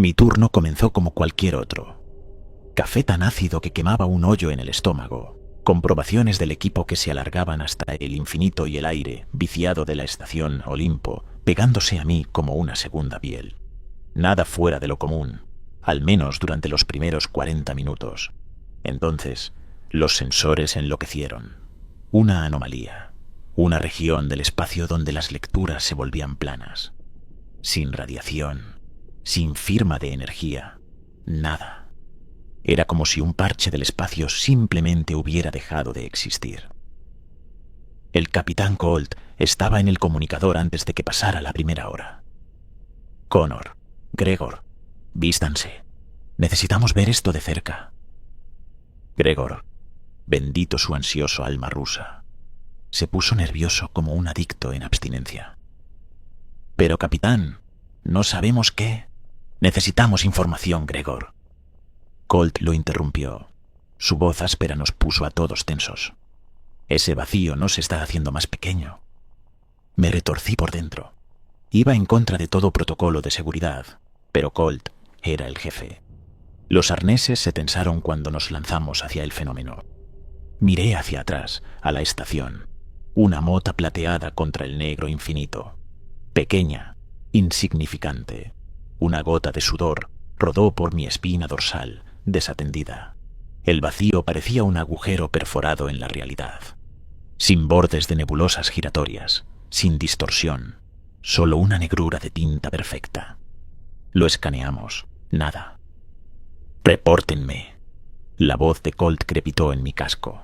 Mi turno comenzó como cualquier otro. Café tan ácido que quemaba un hoyo en el estómago. Comprobaciones del equipo que se alargaban hasta el infinito y el aire, viciado de la estación Olimpo, pegándose a mí como una segunda piel. Nada fuera de lo común, al menos durante los primeros 40 minutos. Entonces, los sensores enloquecieron. Una anomalía, una región del espacio donde las lecturas se volvían planas. Sin radiación, sin firma de energía, nada. Era como si un parche del espacio simplemente hubiera dejado de existir. El capitán Colt estaba en el comunicador antes de que pasara la primera hora. Connor, Gregor, vístanse. Necesitamos ver esto de cerca. Gregor, bendito su ansioso alma rusa, se puso nervioso como un adicto en abstinencia. Pero capitán, no sabemos qué. Necesitamos información, Gregor. Colt lo interrumpió. Su voz áspera nos puso a todos tensos. Ese vacío no se está haciendo más pequeño. Me retorcí por dentro. Iba en contra de todo protocolo de seguridad, pero Colt era el jefe. Los arneses se tensaron cuando nos lanzamos hacia el fenómeno. Miré hacia atrás, a la estación. Una mota plateada contra el negro infinito. Pequeña, insignificante. Una gota de sudor rodó por mi espina dorsal, desatendida. El vacío parecía un agujero perforado en la realidad. Sin bordes de nebulosas giratorias, sin distorsión, solo una negrura de tinta perfecta. Lo escaneamos. Nada. «Repórtenme». La voz de Colt crepitó en mi casco.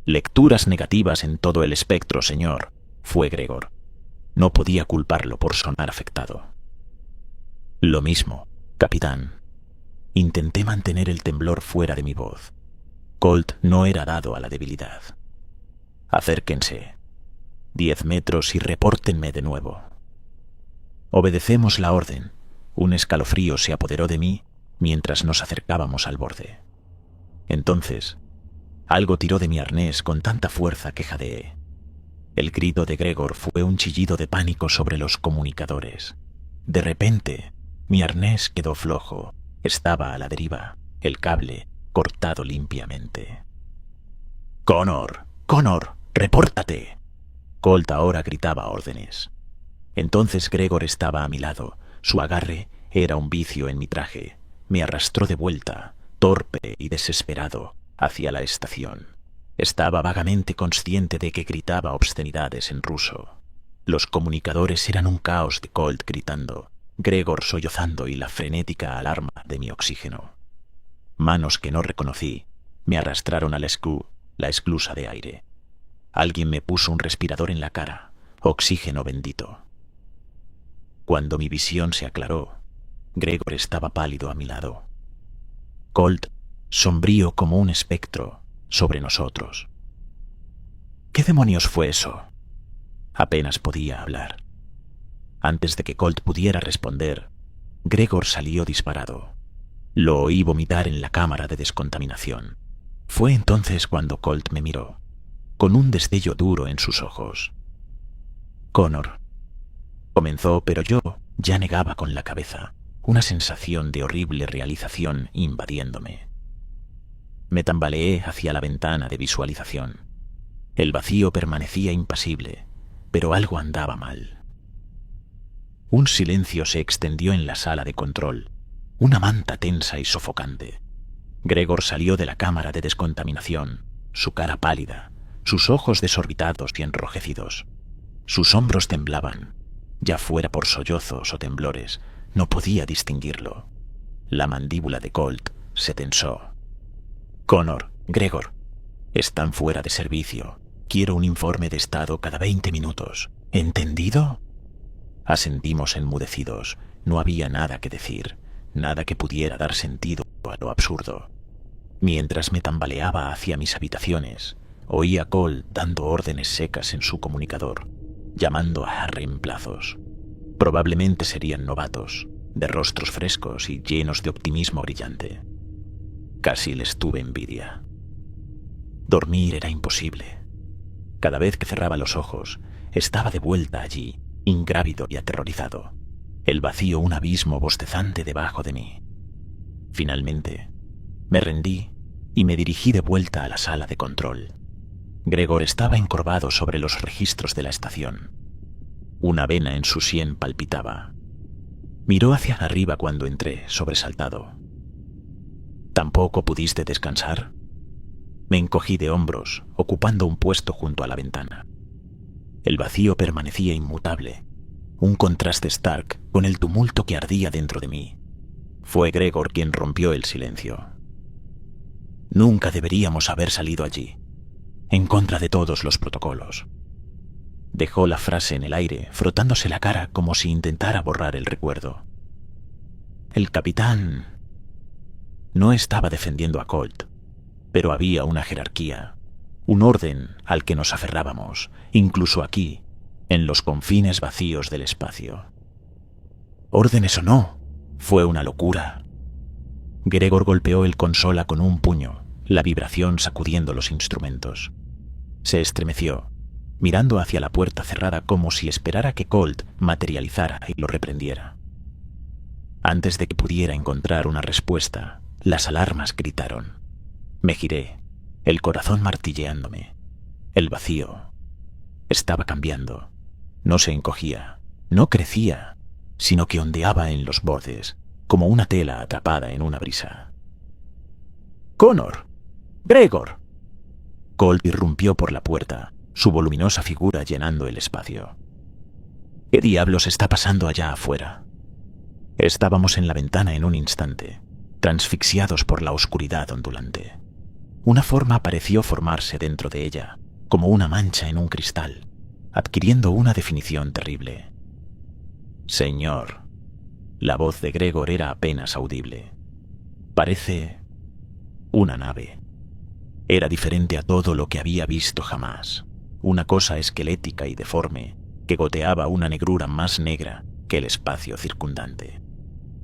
«Lecturas negativas en todo el espectro, señor», fue Gregor. No podía culparlo por sonar afectado. «Lo mismo, capitán». Intenté mantener el temblor fuera de mi voz. Colt no era dado a la debilidad. «Acérquense. 10 metros y repórtenme de nuevo». Obedecemos la orden. Un escalofrío se apoderó de mí mientras nos acercábamos al borde. Entonces, algo tiró de mi arnés con tanta fuerza que jadeé. El grito de Gregor fue un chillido de pánico sobre los comunicadores. De repente, mi arnés quedó flojo. Estaba a la deriva, el cable cortado limpiamente. «Connor, Connor, repórtate». Colt ahora gritaba órdenes. Entonces Gregor estaba a mi lado. Su agarre era un vicio en mi traje. Me arrastró de vuelta, torpe y desesperado, hacia la estación. Estaba vagamente consciente de que gritaba obscenidades en ruso. Los comunicadores eran un caos de Colt gritando, Gregor sollozando y la frenética alarma de mi oxígeno. Manos que no reconocí me arrastraron a la esclusa de aire. Alguien me puso un respirador en la cara, oxígeno bendito. Cuando mi visión se aclaró, Gregor estaba pálido a mi lado. Colt, sombrío como un espectro, sobre nosotros. ¿Qué demonios fue eso? Apenas podía hablar. Antes de que Colt pudiera responder, Gregor salió disparado. Lo oí vomitar en la cámara de descontaminación. Fue entonces cuando Colt me miró, con un destello duro en sus ojos. «Connor», comenzó, pero yo ya negaba con la cabeza, una sensación de horrible realización invadiéndome. Me tambaleé hacia la ventana de visualización. El vacío permanecía impasible, pero algo andaba mal. Un silencio se extendió en la sala de control, una manta tensa y sofocante. Gregor salió de la cámara de descontaminación, su cara pálida, sus ojos desorbitados y enrojecidos. Sus hombros temblaban, ya fuera por sollozos o temblores, no podía distinguirlo. La mandíbula de Colt se tensó. «Connor, Gregor, están fuera de servicio. Quiero un informe de estado cada 20 minutos. ¿Entendido?» Asentimos enmudecidos. No había nada que decir, nada que pudiera dar sentido a lo absurdo. Mientras me tambaleaba hacia mis habitaciones, oí a Colt dando órdenes secas en su comunicador, llamando a reemplazos. Probablemente serían novatos, de rostros frescos y llenos de optimismo brillante. Casi les tuve envidia. Dormir era imposible. Cada vez que cerraba los ojos, estaba de vuelta allí, ingrávido y aterrorizado. el vacío un abismo bostezante debajo de mí. Finalmente, me rendí y me dirigí de vuelta a la sala de control. Gregor estaba encorvado sobre los registros de la estación. Una vena en su sien palpitaba. Miró hacia arriba cuando entré, sobresaltado. ¿Tampoco pudiste descansar? Me encogí de hombros, ocupando un puesto junto a la ventana. El vacío permanecía inmutable, un contraste stark con el tumulto que ardía dentro de mí. Fue Gregor quien rompió el silencio. Nunca deberíamos haber salido allí, en contra de todos los protocolos. Dejó la frase en el aire, frotándose la cara como si intentara borrar el recuerdo. El capitán no estaba defendiendo a Colt, pero había una jerarquía, un orden al que nos aferrábamos, incluso aquí, en los confines vacíos del espacio. Órdenes o no, fue una locura. Gregor golpeó el consola con un puño, la vibración sacudiendo los instrumentos. Se estremeció, mirando hacia la puerta cerrada como si esperara que Colt materializara y lo reprendiera. Antes de que pudiera encontrar una respuesta, las alarmas gritaron. Me giré, el corazón martilleándome. El vacío estaba cambiando. No se encogía, no crecía, sino que ondeaba en los bordes, como una tela atrapada en una brisa. ¡Connor! ¡Gregor! Colt irrumpió por la puerta, su voluminosa figura llenando el espacio. ¿Qué diablos está pasando allá afuera? Estábamos en la ventana en un instante, transfixiados por la oscuridad ondulante. Una forma pareció formarse dentro de ella, como una mancha en un cristal, adquiriendo una definición terrible. Señor, la voz de Gregor era apenas audible. Parece una nave. Era diferente a todo lo que había visto jamás. Una cosa esquelética y deforme que goteaba una negrura más negra que el espacio circundante.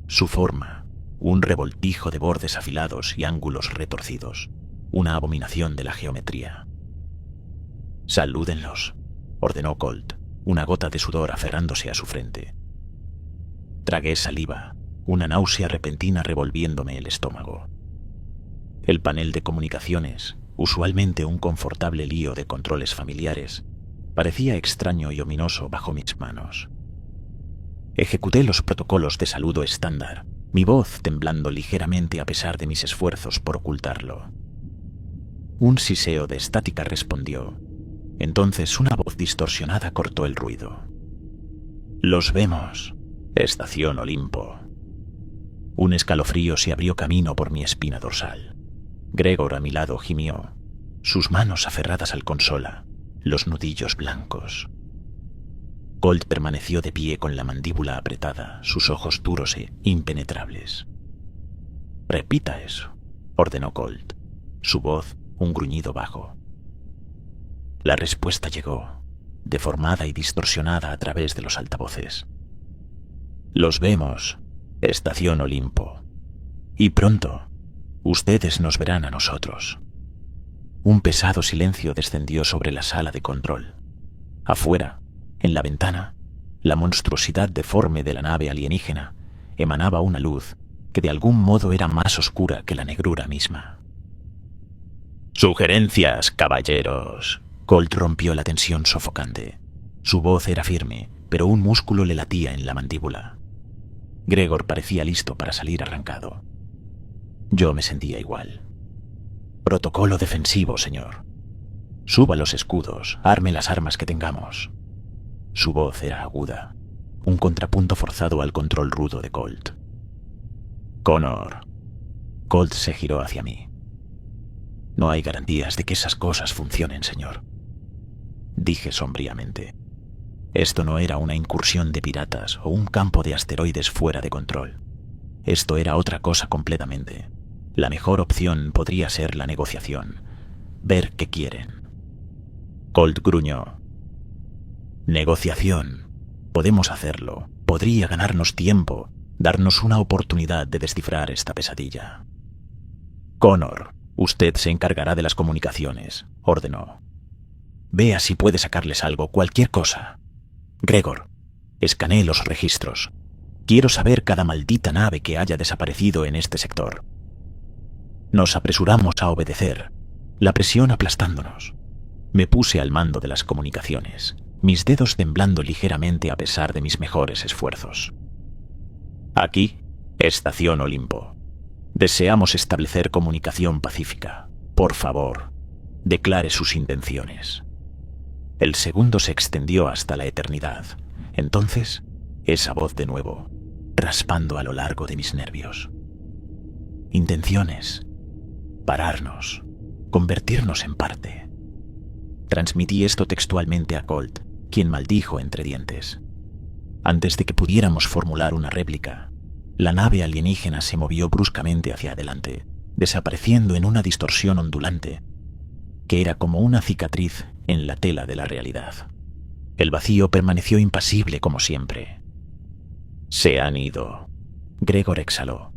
Su forma, un revoltijo de bordes afilados y ángulos retorcidos, una abominación de la geometría. «Salúdenlos», ordenó Colt, una gota de sudor aferrándose a su frente. Tragué saliva, una náusea repentina revolviéndome el estómago. El panel de comunicaciones, usualmente un confortable lío de controles familiares, parecía extraño y ominoso bajo mis manos. Ejecuté los protocolos de saludo estándar, mi voz temblando ligeramente a pesar de mis esfuerzos por ocultarlo. Un siseo de estática respondió. Entonces una voz distorsionada cortó el ruido. «Los vemos, Estación Olimpo». Un escalofrío se abrió camino por mi espina dorsal. Gregor a mi lado gimió, sus manos aferradas al consola, los nudillos blancos. Colt permaneció de pie con la mandíbula apretada, sus ojos duros e impenetrables. «Repita eso», ordenó Colt, su voz un gruñido bajo. La respuesta llegó, deformada y distorsionada a través de los altavoces. «Los vemos, Estación Olimpo. Y pronto, ustedes nos verán a nosotros». Un pesado silencio descendió sobre la sala de control. Afuera, en la ventana, la monstruosidad deforme de la nave alienígena emanaba una luz que de algún modo era más oscura que la negrura misma. «Sugerencias, caballeros». Colt rompió la tensión sofocante. Su voz era firme, pero un músculo le latía en la mandíbula. Gregor parecía listo para salir arrancado. Yo me sentía igual. «Protocolo defensivo, señor. Suba los escudos, arme las armas que tengamos». Su voz era aguda, un contrapunto forzado al control rudo de Colt. «Connor». Colt se giró hacia mí. «No hay garantías de que esas cosas funcionen, señor», dije sombríamente. Esto no era una incursión de piratas o un campo de asteroides fuera de control. Esto era otra cosa completamente. La mejor opción podría ser la negociación, ver qué quieren. Colt gruñó. «Negociación. Podemos hacerlo. Podría ganarnos tiempo, darnos una oportunidad de descifrar esta pesadilla». «Connor, usted se encargará de las comunicaciones», ordenó. «Vea si puede sacarles algo, cualquier cosa. Gregor, escanee los registros. Quiero saber cada maldita nave que haya desaparecido en este sector. Nos apresuramos a obedecer, la presión aplastándonos. Me puse al mando de las comunicaciones, mis dedos temblando ligeramente a pesar de mis mejores esfuerzos. Aquí, Estación Olimpo. Deseamos establecer comunicación pacífica. Por favor, declare sus intenciones. El segundo se extendió hasta la eternidad. Entonces, esa voz de nuevo, raspando a lo largo de mis nervios. Intenciones. Pararnos. Convertirnos en parte. Transmití esto textualmente a Colt, quien maldijo entre dientes. Antes de que pudiéramos formular una réplica, la nave alienígena se movió bruscamente hacia adelante, desapareciendo en una distorsión ondulante, que era como una cicatriz en la tela de la realidad. El vacío permaneció impasible como siempre. Se han ido. Gregor exhaló,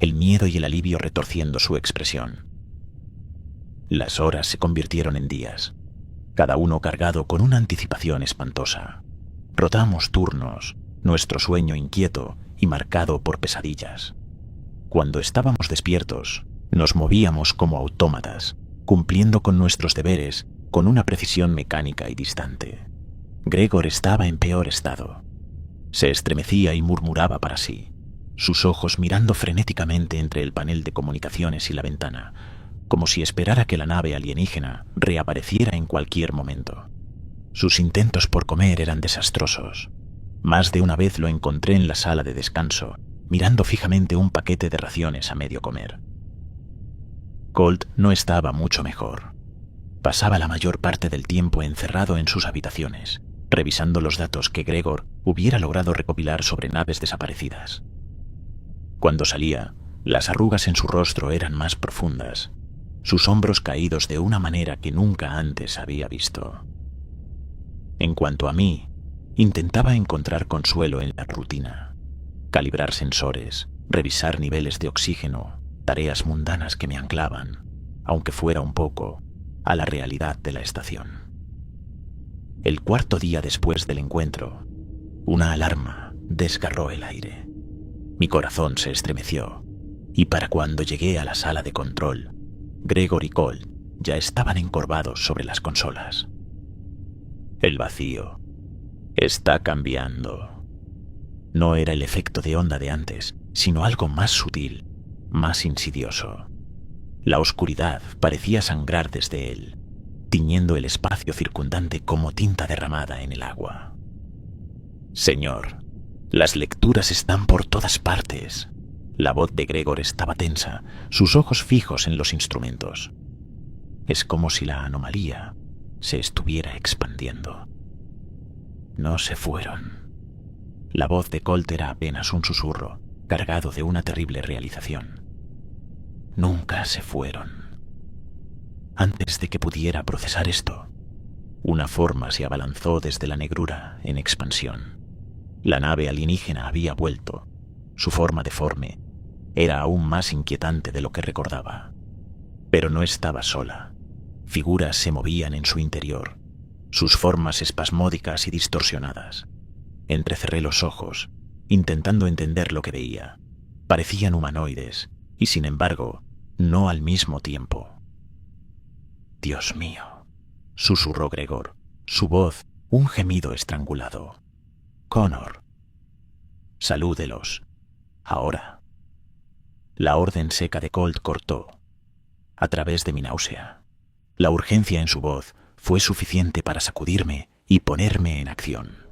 el miedo y el alivio retorciendo su expresión. Las horas se convirtieron en días, cada uno cargado con una anticipación espantosa. Rotamos turnos, nuestro sueño inquieto y marcado por pesadillas. Cuando estábamos despiertos, nos movíamos como autómatas, cumpliendo con nuestros deberes con una precisión mecánica y distante. Gregor estaba en peor estado. Se estremecía y murmuraba para sí, sus ojos mirando frenéticamente entre el panel de comunicaciones y la ventana, como si esperara que la nave alienígena reapareciera en cualquier momento. Sus intentos por comer eran desastrosos. Más de una vez lo encontré en la sala de descanso, mirando fijamente un paquete de raciones a medio comer. Colt no estaba mucho mejor. Pasaba la mayor parte del tiempo encerrado en sus habitaciones, revisando los datos que Gregor hubiera logrado recopilar sobre naves desaparecidas. Cuando salía, las arrugas en su rostro eran más profundas, sus hombros caídos de una manera que nunca antes había visto. En cuanto a mí, intentaba encontrar consuelo en la rutina, calibrar sensores, revisar niveles de oxígeno, tareas mundanas que me anclaban, aunque fuera un poco, a la realidad de la estación. El cuarto día después del encuentro, una alarma desgarró el aire. Mi corazón se estremeció, y para cuando llegué a la sala de control, Gregor y Colt ya estaban encorvados sobre las consolas. El vacío está cambiando. No era el efecto de onda de antes, sino algo más sutil, más insidioso. La oscuridad parecía sangrar desde él, tiñendo el espacio circundante como tinta derramada en el agua. Señor, las lecturas están por todas partes. La voz de Gregor estaba tensa, sus ojos fijos en los instrumentos. Es como si la anomalía se estuviera expandiendo. No se fueron. La voz de Colt era apenas un susurro, cargado de una terrible realización. Nunca se fueron. Antes de que pudiera procesar esto, una forma se abalanzó desde la negrura en expansión. La nave alienígena había vuelto. Su forma deforme era aún más inquietante de lo que recordaba. Pero no estaba sola. Figuras se movían en su interior, sus formas espasmódicas y distorsionadas. Entrecerré los ojos, intentando entender lo que veía. Parecían humanoides, y sin embargo, no al mismo tiempo. Dios mío, susurró Gregor, su voz un gemido estrangulado. Connor. Salúdelos. Ahora. La orden seca de Colt cortó, a través de mi náusea. La urgencia en su voz fue suficiente para sacudirme y ponerme en acción.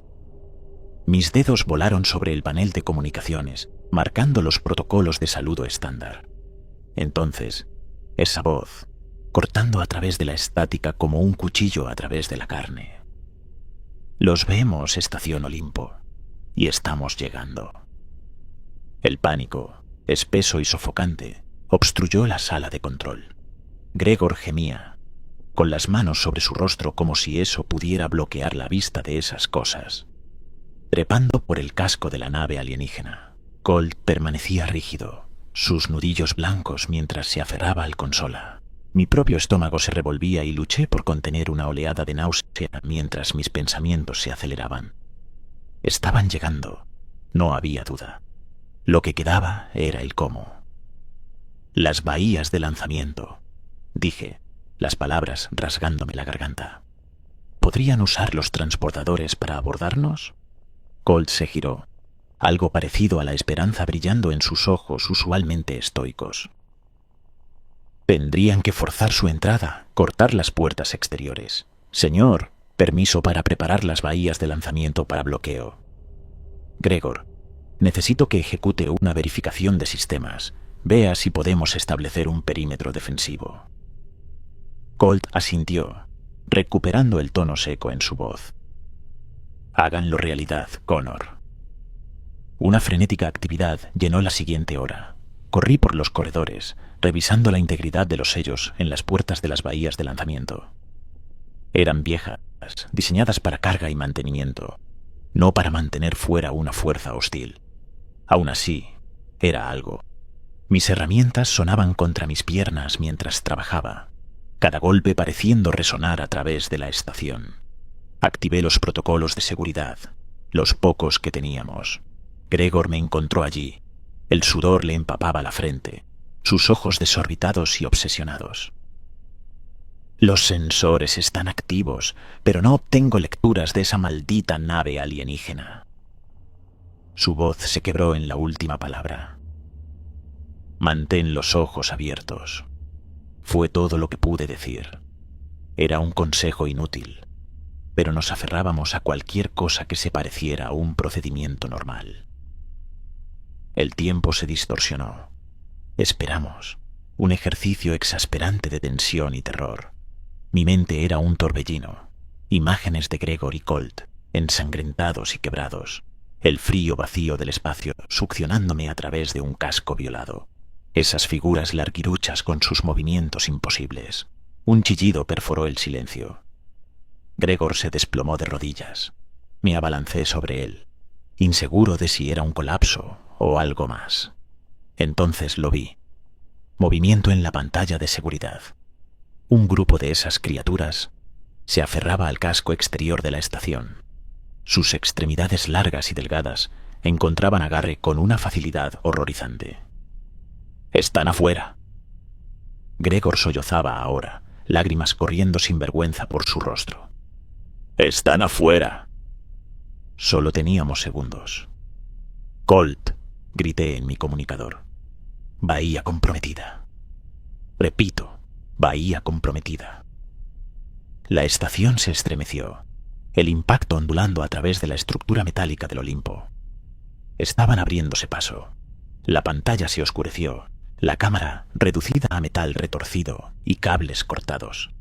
Mis dedos volaron sobre el panel de comunicaciones, marcando los protocolos de saludo estándar. Entonces, esa voz, cortando a través de la estática como un cuchillo a través de la carne. Los vemos, Estación Olimpo, y estamos llegando. El pánico, espeso y sofocante, obstruyó la sala de control. Gregor gemía, con las manos sobre su rostro como si eso pudiera bloquear la vista de esas cosas. Trepando por el casco de la nave alienígena, Colt permanecía rígido, sus nudillos blancos mientras se aferraba al consola. Mi propio estómago se revolvía y luché por contener una oleada de náusea mientras mis pensamientos se aceleraban. Estaban llegando, No había duda. Lo que quedaba era el cómo. Las bahías de lanzamiento, dije, las palabras rasgándome la garganta. ¿Podrían usar los transportadores para abordarnos? Colt se giró, algo parecido a la esperanza brillando en sus ojos usualmente estoicos. Tendrían que forzar su entrada, cortar las puertas exteriores. Señor, permiso para preparar las bahías de lanzamiento para bloqueo. Gregor, necesito que ejecute una verificación de sistemas. Vea si podemos establecer un perímetro defensivo. Colt asintió, recuperando el tono seco en su voz. Háganlo realidad, Connor. Una frenética actividad llenó la siguiente hora. Corrí por los corredores, revisando la integridad de los sellos en las puertas de las bahías de lanzamiento. Eran viejas, diseñadas para carga y mantenimiento, no para mantener fuera una fuerza hostil. Aún así, era algo. Mis herramientas sonaban contra mis piernas mientras trabajaba, cada golpe pareciendo resonar a través de la estación. Activé los protocolos de seguridad, los pocos que teníamos. Gregor me encontró allí. El sudor le empapaba la frente, sus ojos desorbitados y obsesionados. Los sensores están activos, pero no obtengo lecturas de esa maldita nave alienígena. Su voz se quebró en la última palabra. Mantén los ojos abiertos. Fue todo lo que pude decir. Era un consejo inútil, pero nos aferrábamos a cualquier cosa que se pareciera a un procedimiento normal. El tiempo se distorsionó. Esperamos, un ejercicio exasperante de tensión y terror. Mi mente era un torbellino, imágenes de Gregor y Colt, ensangrentados y quebrados, el frío vacío del espacio succionándome a través de un casco violado, esas figuras larguiruchas con sus movimientos imposibles. Un chillido perforó el silencio. Gregor se desplomó de rodillas. Me abalancé sobre él, inseguro de si era un colapso o algo más. Entonces lo vi. Movimiento en la pantalla de seguridad. Un grupo de esas criaturas se aferraba al casco exterior de la estación. Sus extremidades largas y delgadas encontraban agarre con una facilidad horrorizante. ¡Están afuera! Gregor sollozaba ahora, lágrimas corriendo sin vergüenza por su rostro. ¡Están afuera! Solo teníamos segundos. Colt, grité en mi comunicador. Bahía comprometida. Repito, bahía comprometida. La estación se estremeció, el impacto ondulando a través de la estructura metálica del Olimpo. Estaban abriéndose paso. La pantalla se oscureció, la cámara reducida a metal retorcido y cables cortados.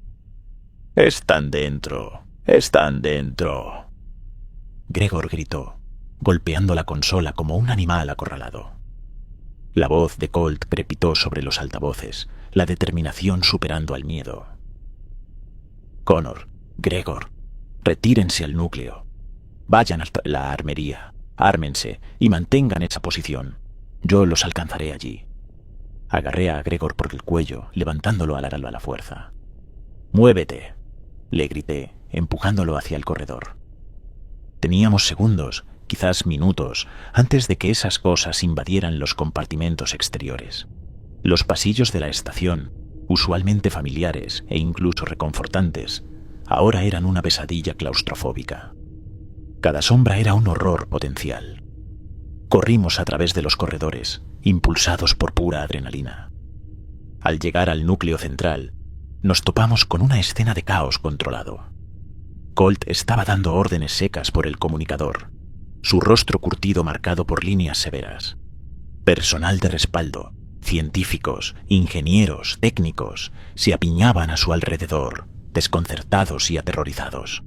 ¡Están dentro! ¡Están dentro! Gregor gritó, golpeando la consola como un animal acorralado. La voz de Colt crepitó sobre los altavoces, la determinación superando al miedo. Connor, Gregor, retírense al núcleo. Vayan hasta la armería, ármense y mantengan esa posición. Yo los alcanzaré allí. Agarré a Gregor por el cuello, levantándolo a la fuerza. ¡Muévete!, le grité, empujándolo hacia el corredor. Teníamos segundos, quizás minutos, antes de que esas cosas invadieran los compartimentos exteriores. Los pasillos de la estación, usualmente familiares e incluso reconfortantes, ahora eran una pesadilla claustrofóbica. Cada sombra era un horror potencial. Corrimos a través de los corredores, impulsados por pura adrenalina. Al llegar al núcleo central, nos topamos con una escena de caos controlado. Colt estaba dando órdenes secas por el comunicador, su rostro curtido marcado por líneas severas. Personal de respaldo, científicos, ingenieros, técnicos, se apiñaban a su alrededor, desconcertados y aterrorizados.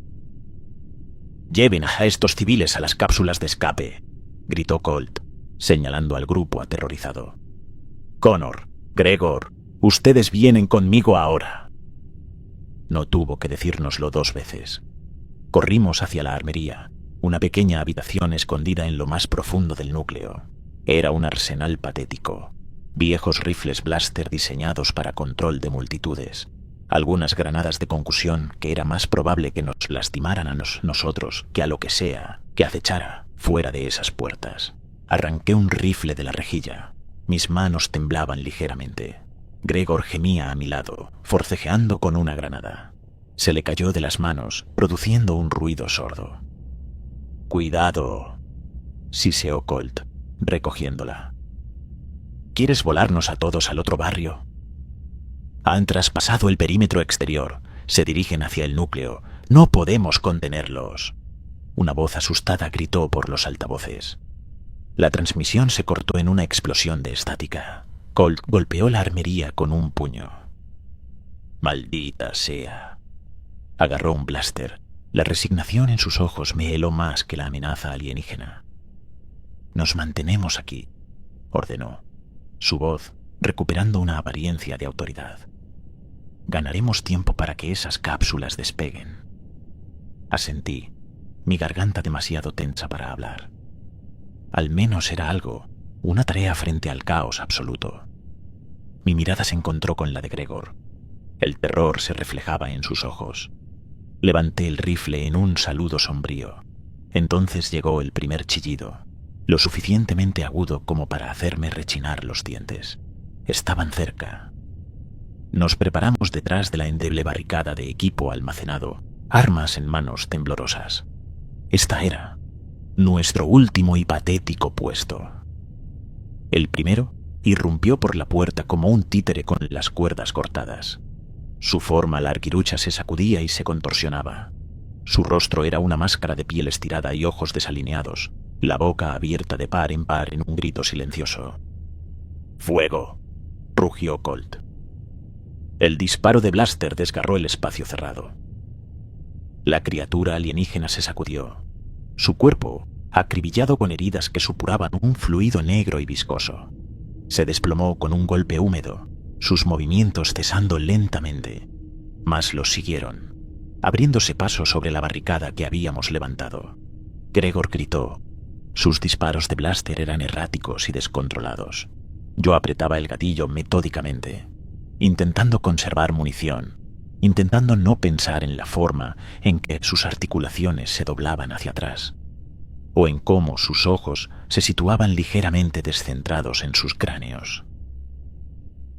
«Lleven a estos civiles a las cápsulas de escape», gritó Colt, señalando al grupo aterrorizado. «Connor, Gregor, ustedes vienen conmigo ahora». No tuvo que decírnoslo dos veces. Corrimos hacia la armería, una pequeña habitación escondida en lo más profundo del núcleo. Era un arsenal patético. Viejos rifles blaster diseñados para control de multitudes. Algunas granadas de concusión que era más probable que nos lastimaran a nosotros que a lo que sea que acechara. Fuera de esas puertas, arranqué un rifle de la rejilla. Mis manos temblaban ligeramente. Gregor gemía a mi lado, forcejeando con una granada. Se le cayó de las manos, produciendo un ruido sordo. «¡Cuidado!», siseó Colt, recogiéndola. «¿Quieres volarnos a todos al otro barrio?». «Han traspasado el perímetro exterior. Se dirigen hacia el núcleo. No podemos contenerlos». Una voz asustada gritó por los altavoces. La transmisión se cortó en una explosión de estática. Colt golpeó la armería con un puño. «Maldita sea». Agarró un blaster. La resignación en sus ojos me heló más que la amenaza alienígena. «Nos mantenemos aquí», ordenó, su voz recuperando una apariencia de autoridad. «Ganaremos tiempo para que esas cápsulas despeguen». Asentí, mi garganta demasiado tensa para hablar. Al menos era algo, una tarea frente al caos absoluto. Mi mirada se encontró con la de Gregor. El terror se reflejaba en sus ojos. Levanté el rifle en un saludo sombrío. Entonces llegó el primer chillido, lo suficientemente agudo como para hacerme rechinar los dientes. Estaban cerca. Nos preparamos detrás de la endeble barricada de equipo almacenado, armas en manos temblorosas. Esta era nuestro último y patético puesto. El primero irrumpió por la puerta como un títere con las cuerdas cortadas. Su forma larguirucha se sacudía y se contorsionaba. Su rostro era una máscara de piel estirada y ojos desalineados, la boca abierta de par en par en un grito silencioso. «¡Fuego!», rugió Colt. El disparo de blaster desgarró el espacio cerrado. La criatura alienígena se sacudió. Su cuerpo, acribillado con heridas que supuraban un fluido negro y viscoso, se desplomó con un golpe húmedo, sus movimientos cesando lentamente, mas los siguieron, abriéndose paso sobre la barricada que habíamos levantado. Gregor gritó. Sus disparos de blaster eran erráticos y descontrolados. Yo apretaba el gatillo metódicamente, intentando conservar munición, intentando no pensar en la forma en que sus articulaciones se doblaban hacia atrás, o en cómo sus ojos se situaban ligeramente descentrados en sus cráneos.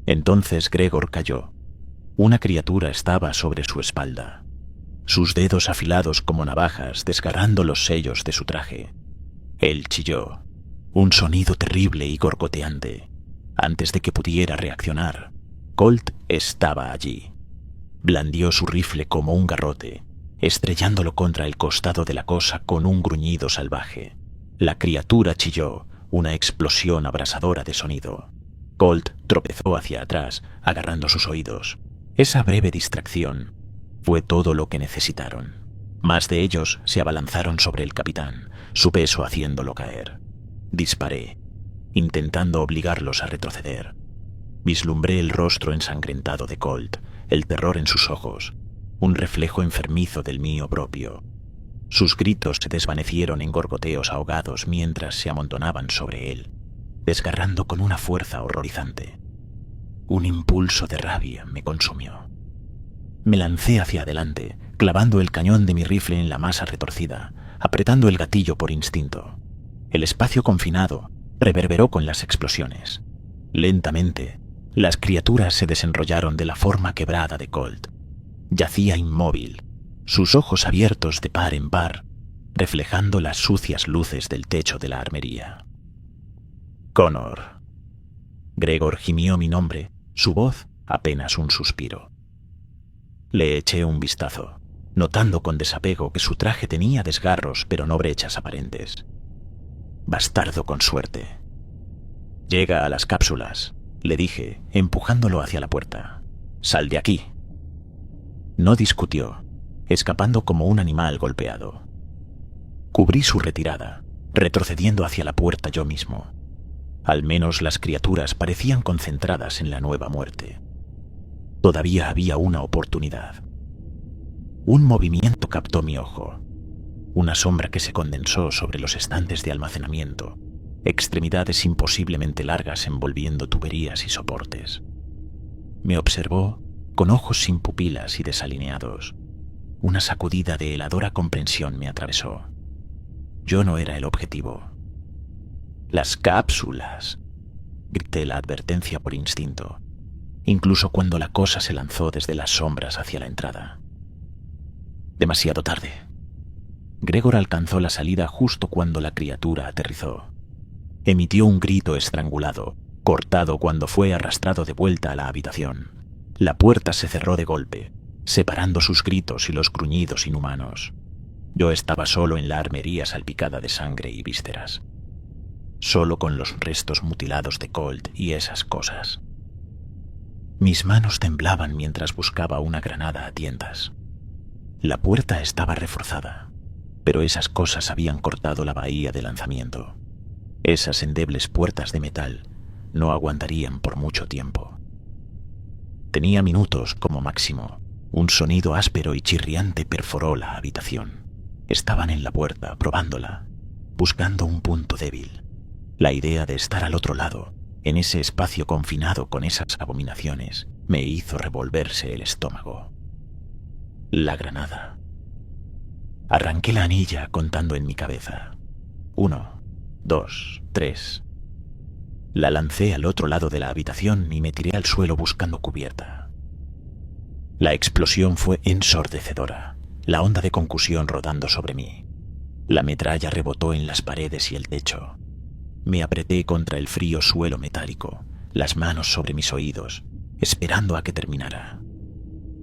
Entonces Gregor cayó. Una criatura estaba sobre su espalda, sus dedos afilados como navajas desgarrando los sellos de su traje. Él chilló, un sonido terrible y gorgoteante. Antes de que pudiera reaccionar, Colt estaba allí. Blandió su rifle como un garrote, estrellándolo contra el costado de la cosa con un gruñido salvaje. La criatura chilló, una explosión abrasadora de sonido. Colt tropezó hacia atrás, agarrando sus oídos. Esa breve distracción fue todo lo que necesitaron. Más de ellos se abalanzaron sobre el capitán, su peso haciéndolo caer. Disparé, intentando obligarlos a retroceder. Vislumbré el rostro ensangrentado de Colt, el terror en sus ojos, un reflejo enfermizo del mío propio. Sus gritos se desvanecieron en gorgoteos ahogados mientras se amontonaban sobre él, desgarrando con una fuerza horrorizante. Un impulso de rabia me consumió. Me lancé hacia adelante, clavando el cañón de mi rifle en la masa retorcida, apretando el gatillo por instinto. El espacio confinado reverberó con las explosiones. Lentamente, las criaturas se desenrollaron de la forma quebrada de Colt. Yacía inmóvil, sus ojos abiertos de par en par, reflejando las sucias luces del techo de la armería. «Connor». Gregor gimió mi nombre, su voz apenas un suspiro. Le eché un vistazo, notando con desapego que su traje tenía desgarros pero no brechas aparentes. «Bastardo con suerte». «Llega a las cápsulas», le dije, empujándolo hacia la puerta. «Sal de aquí». No discutió, escapando como un animal golpeado. Cubrí su retirada, retrocediendo hacia la puerta yo mismo. Al menos las criaturas parecían concentradas en la nueva muerte. Todavía había una oportunidad. Un movimiento captó mi ojo. Una sombra que se condensó sobre los estantes de almacenamiento, extremidades imposiblemente largas envolviendo tuberías y soportes. Me observó con ojos sin pupilas y desalineados. Una sacudida de heladora comprensión me atravesó. Yo no era el objetivo. «Las cápsulas», grité la advertencia por instinto, incluso cuando la cosa se lanzó desde las sombras hacia la entrada. Demasiado tarde. Gregor alcanzó la salida justo cuando la criatura aterrizó. Emitió un grito estrangulado, cortado cuando fue arrastrado de vuelta a la habitación. La puerta se cerró de golpe, separando sus gritos y los gruñidos inhumanos. Yo estaba solo en la armería salpicada de sangre y vísceras. Solo con los restos mutilados de Colt y esas cosas. Mis manos temblaban mientras buscaba una granada a tientas. La puerta estaba reforzada, pero esas cosas habían cortado la bahía de lanzamiento. Esas endebles puertas de metal no aguantarían por mucho tiempo. Tenía minutos como máximo. Un sonido áspero y chirriante perforó la habitación. Estaban en la puerta, probándola, buscando un punto débil. La idea de estar al otro lado, en ese espacio confinado con esas abominaciones, me hizo revolverse el estómago. La granada. Arranqué la anilla contando en mi cabeza. 1, 2, 3. La lancé al otro lado de la habitación y me tiré al suelo buscando cubierta. La explosión fue ensordecedora, la onda de concusión rodando sobre mí. La metralla rebotó en las paredes y el techo. Me apreté contra el frío suelo metálico, las manos sobre mis oídos, esperando a que terminara.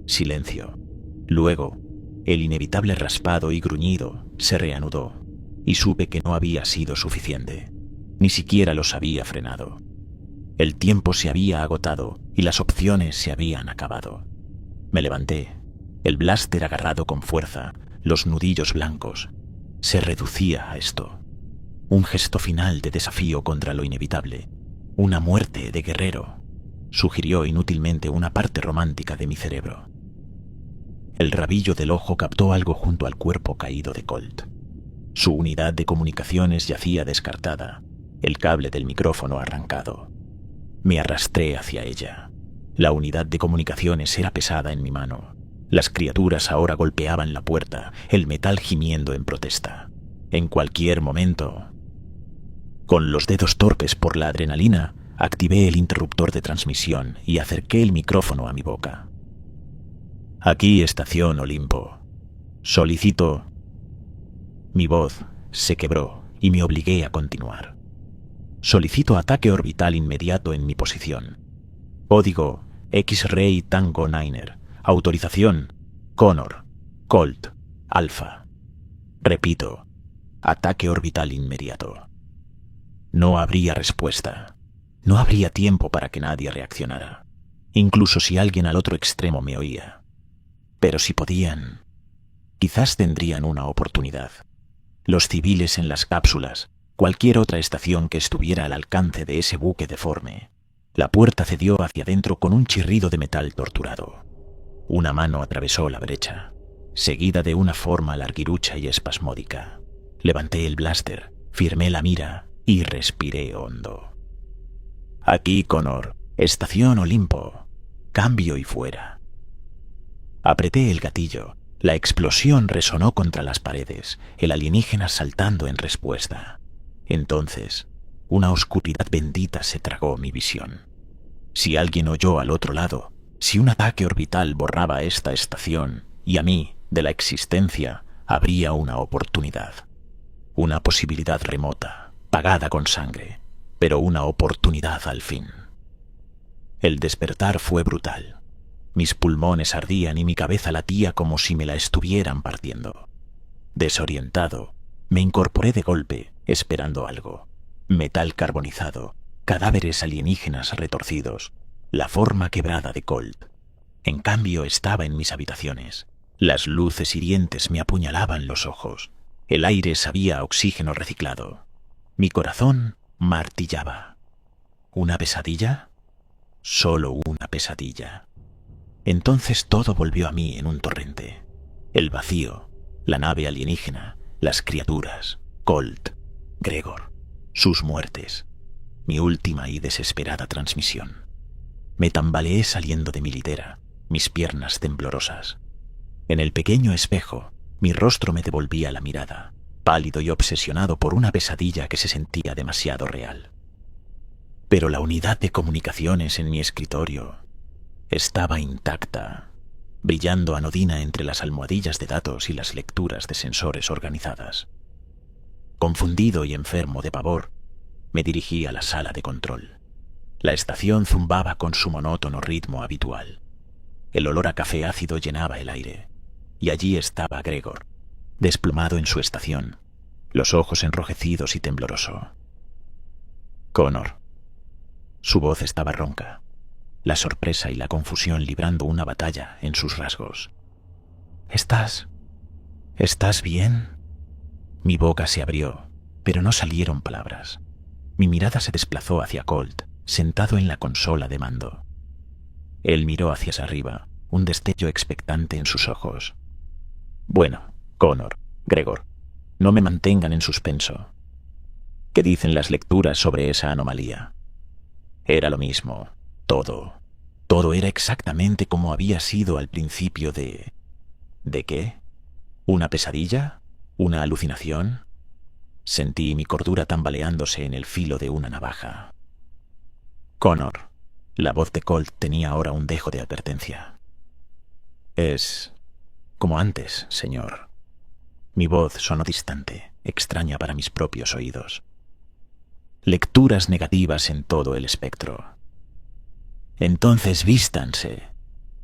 Silencio. Luego, el inevitable raspado y gruñido se reanudó, y supe que no había sido suficiente. Ni siquiera los había frenado. El tiempo se había agotado y las opciones se habían acabado. Me levanté, el blaster agarrado con fuerza, los nudillos blancos. Se reducía a esto. Un gesto final de desafío contra lo inevitable. Una muerte de guerrero. Sugirió inútilmente una parte romántica de mi cerebro. El rabillo del ojo captó algo junto al cuerpo caído de Colt. Su unidad de comunicaciones yacía descartada, el cable del micrófono arrancado. Me arrastré hacia ella. La unidad de comunicaciones era pesada en mi mano. Las criaturas ahora golpeaban la puerta, el metal gimiendo en protesta. En cualquier momento... Con los dedos torpes por la adrenalina, activé el interruptor de transmisión y acerqué el micrófono a mi boca. Aquí, Estación Olimpo. Solicito... Mi voz se quebró y me obligué a continuar. Solicito ataque orbital inmediato en mi posición. Código X-Ray Tango Niner. Autorización Connor, Colt, Alpha. Repito, ataque orbital inmediato. No habría respuesta. No habría tiempo para que nadie reaccionara, incluso si alguien al otro extremo me oía. Pero si podían, quizás tendrían una oportunidad. Los civiles en las cápsulas, cualquier otra estación que estuviera al alcance de ese buque deforme. La puerta cedió hacia adentro con un chirrido de metal torturado. Una mano atravesó la brecha, seguida de una forma larguirucha y espasmódica. Levanté el blaster, firmé la mira y respiré hondo. Aquí, Connor, Estación Olimpo. Cambio y fuera. Apreté el gatillo. La explosión resonó contra las paredes, el alienígena saltando en respuesta. Entonces, una oscuridad bendita se tragó mi visión. Si alguien oyó al otro lado, si un ataque orbital borraba esta estación y a mí de la existencia, habría una oportunidad. Una posibilidad remota, pagada con sangre, pero una oportunidad al fin. El despertar fue brutal. Mis pulmones ardían y mi cabeza latía como si me la estuvieran partiendo. Desorientado, me incorporé de golpe, esperando algo. Metal carbonizado, cadáveres alienígenas retorcidos, la forma quebrada de Colt. En cambio estaba en mis habitaciones. Las luces hirientes me apuñalaban los ojos. El aire sabía a oxígeno reciclado. Mi corazón martillaba. ¿Una pesadilla? Solo una pesadilla. Entonces todo volvió a mí en un torrente. El vacío, la nave alienígena, las criaturas, Colt, Gregor, sus muertes, mi última y desesperada transmisión. Me tambaleé saliendo de mi litera, mis piernas temblorosas. En el pequeño espejo, mi rostro me devolvía la mirada. pálido y obsesionado por una pesadilla que se sentía demasiado real. Pero la unidad de comunicaciones en mi escritorio estaba intacta, brillando anodina entre las almohadillas de datos y las lecturas de sensores organizadas. Confundido y enfermo de pavor, me dirigí a la sala de control. La estación zumbaba con su monótono ritmo habitual. El olor a café ácido llenaba el aire, y allí estaba Gregor, desplomado en su estación, los ojos enrojecidos y tembloroso. Connor. Su voz estaba ronca, la sorpresa y la confusión librando una batalla en sus rasgos. ¿Estás bien? Mi boca se abrió, pero no salieron palabras. Mi mirada se desplazó hacia Colt, sentado en la consola de mando. Él miró hacia arriba, un destello expectante en sus ojos. Bueno, Connor, Gregor, no me mantengan en suspenso. ¿Qué dicen las lecturas sobre esa anomalía? Era lo mismo, todo era exactamente como había sido al principio de... ¿De qué? ¿Una pesadilla? ¿Una alucinación? Sentí mi cordura tambaleándose en el filo de una navaja. Connor. La voz de Colt tenía ahora un dejo de advertencia. Es como antes, señor. Mi voz sonó distante, extraña para mis propios oídos. Lecturas negativas en todo el espectro. Entonces vístanse.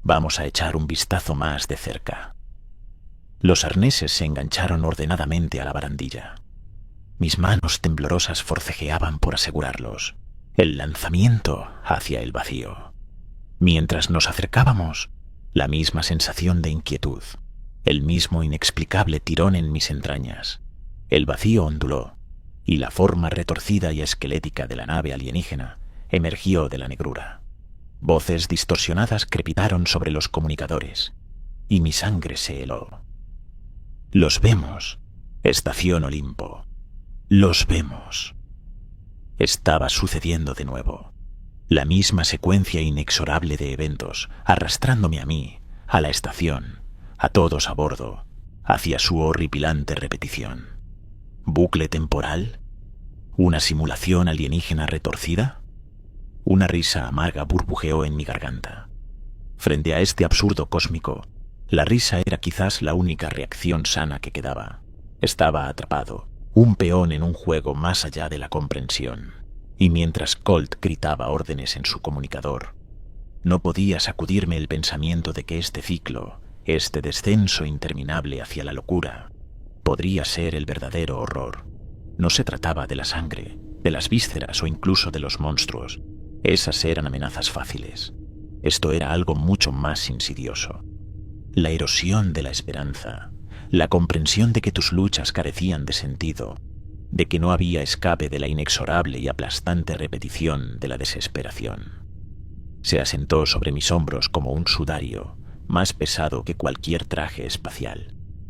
Vamos a echar un vistazo más de cerca. Los arneses se engancharon ordenadamente a la barandilla. Mis manos temblorosas forcejeaban por asegurarlos. El lanzamiento hacia el vacío. Mientras nos acercábamos, la misma sensación de inquietud, el mismo inexplicable tirón en mis entrañas. El vacío onduló, y la forma retorcida y esquelética de la nave alienígena emergió de la negrura. Voces distorsionadas crepitaron sobre los comunicadores, y mi sangre se heló. Los vemos, Estación Olimpo. Los vemos. Estaba sucediendo de nuevo. La misma secuencia inexorable de eventos, arrastrándome a mí, a la estación, a todos a bordo, hacia su horripilante repetición. ¿Bucle temporal? ¿Una simulación alienígena retorcida? Una risa amarga burbujeó en mi garganta. Frente a este absurdo cósmico, la risa era quizás la única reacción sana que quedaba. Estaba atrapado, un peón en un juego más allá de la comprensión. Y mientras Colt gritaba órdenes en su comunicador, no podía sacudirme el pensamiento de que este ciclo, este descenso interminable hacia la locura, podría ser el verdadero horror. No se trataba de la sangre, de las vísceras o incluso de los monstruos. Esas eran amenazas fáciles. Esto era algo mucho más insidioso. La erosión de la esperanza, la comprensión de que tus luchas carecían de sentido, de que no había escape de la inexorable y aplastante repetición de la desesperación. Se asentó sobre mis hombros como un sudario, más pesado que cualquier traje espacial.